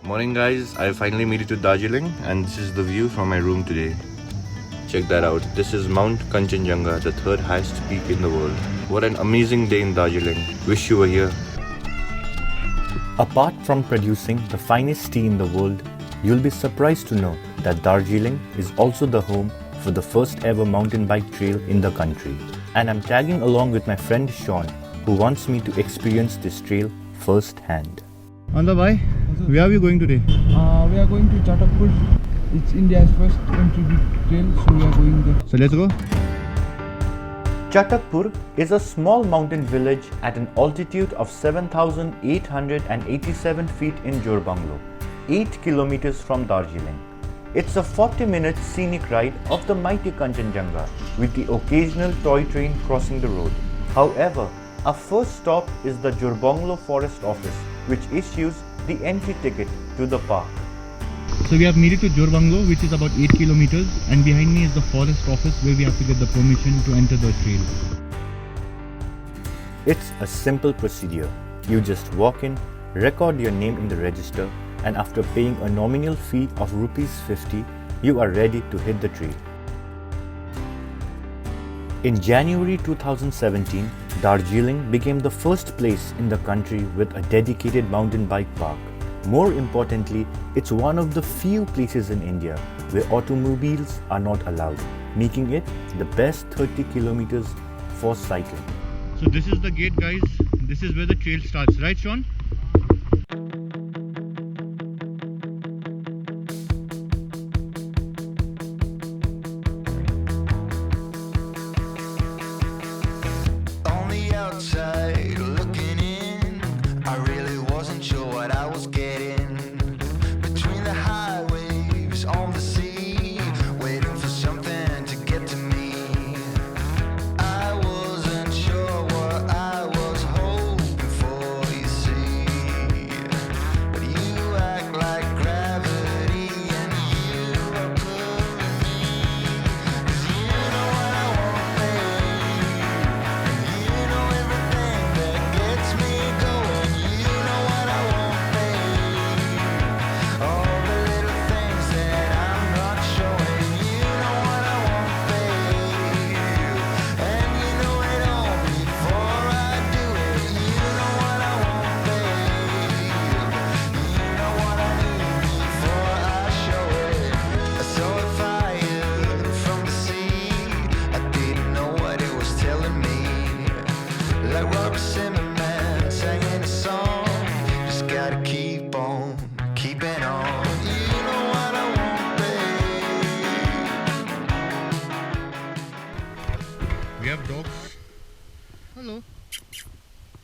Morning guys, I finally made it to Darjeeling and this is the view from my room today. Check that out. This is Mount Kanchenjunga, the third highest peak in the world. What an amazing day in Darjeeling. Wish you were here. Apart from producing the finest tea in the world, you'll be surprised to know that Darjeeling is also the home for the first ever mountain bike trail in the country. And I'm tagging along with my friend Sean, who wants me to experience this trail firsthand. Anda bhai, where are we going today? We are going to Chatakpur. It's India's first MTB trail, so we are going there. So let's go. Chatakpur is a small mountain village at an altitude of 7,887 feet in Jorbanglo, 8 kilometers from Darjeeling. It's a 40-minute scenic ride of the mighty Kanchenjunga with the occasional toy train crossing the road. However, our first stop is the Jorbanglo Forest Office, which issues the entry ticket to the park. So we have made it to Jorbanglo, which is about 8 kilometers, and behind me is the forest office where we have to get the permission to enter the trail. It's a simple procedure. You just walk in, record your name in the register, and after paying a nominal fee of ₹50, you are ready to hit the trail. In January 2017, Darjeeling became the first place in the country with a dedicated mountain bike park. More importantly, it's one of the few places in India where automobiles are not allowed, making it the best 30 kilometers for cycling. So this is the gate, guys. This is where the trail starts, right Sean? Outside looking in, I really wasn't sure what I was getting. Between the high waves on the sea, waiting for something to get to me. I wasn't sure what I was hoping for, you see. But you act like gravity and you are pulling me. 'Cause you know what I want, babe. You know everything that gets me going. You know what I want, babe. All the little things that I'm not showing. You know what I want, babe. And you know it all before I do it. You know what I want, babe. You know what I need before I show it. I saw a fire from the sea. I didn't know what it was telling me. Like Robert Zimmerman singing a song. Just gotta keep on keeping on. You know what I want, babe. We have dogs. Hello.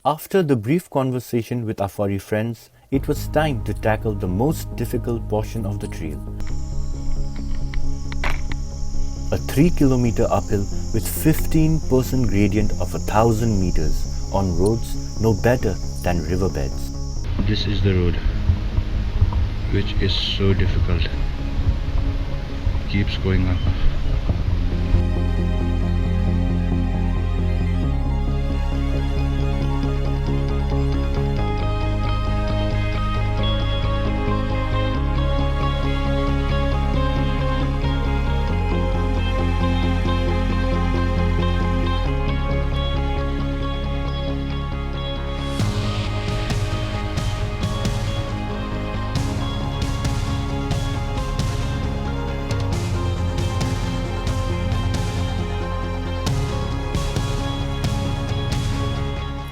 After the brief conversation with our furry friends, it was time to tackle the most difficult portion of the trail. A 3-kilometer uphill with 15% gradient of 1,000 meters on roads no better than riverbeds. This is the road, which is so difficult. Keeps going up.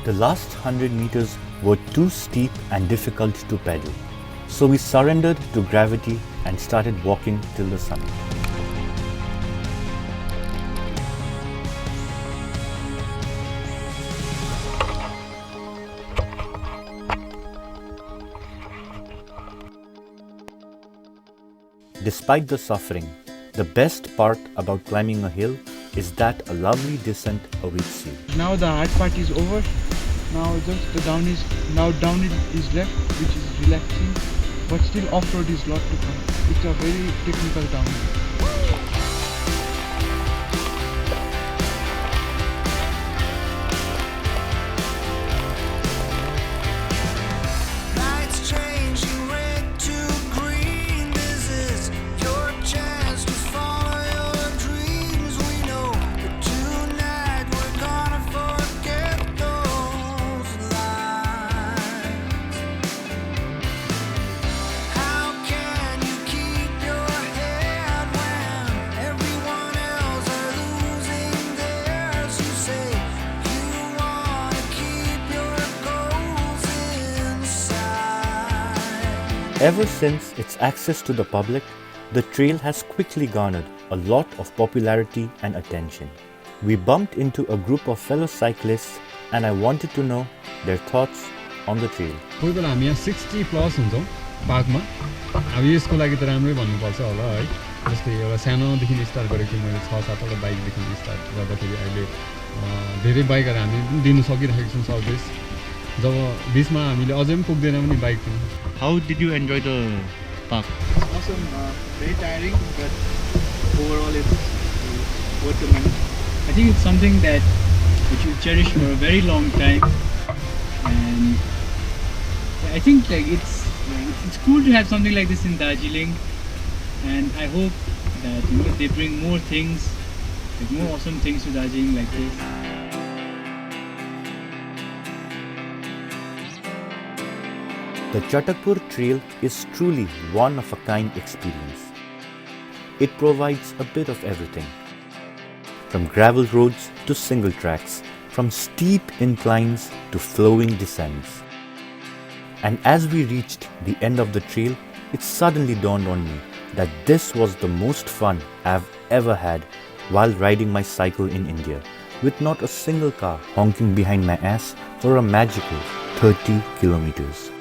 The last 100 meters were too steep and difficult to pedal, so we surrendered to gravity and started walking till the summit. Despite the suffering, the best part about climbing a hill is that a lovely descent awaits you. Now the hard part is over. Now just the down is left, which is relaxing, but still off-road is lot to come. It's a very technical downhill. Lights changing red to Ever since its access to the public, the trail has quickly garnered a lot of popularity and attention. We bumped into a group of fellow cyclists and I wanted to know their thoughts on the trail. कोही बेला हामी यहाँ 60 plus हुन्छौँ पार्कमा अब यसको लागि त राम्रै भन्नुपर्छ होला है जस्तै एउटा सानोदेखि स्टार्ट गरेको थिएँ मैले 6-7 वटा बाइकदेखि स्टार्ट गर्दाखेरि अहिले धेरै बाइकहरू हामी दिनु सकिरहेको छौँ सर्भिस जब बिचमा हामीले अझै पनि पुग्दैन पनि बाइक पनि How did you enjoy the park? It's awesome, very tiring, but overall it's worth the money. I think it's something that you cherish for a very long time, and I think like it's cool to have something like this in Darjeeling, and I hope that they bring more things, like more awesome things to Darjeeling like this. The Chatakpur trail is truly one of a kind experience. It provides a bit of everything, from gravel roads to single tracks, from steep inclines to flowing descents. And as we reached the end of the trail, it suddenly dawned on me that this was the most fun I've ever had while riding my cycle in India, with not a single car honking behind my ass for a magical 30 kilometers.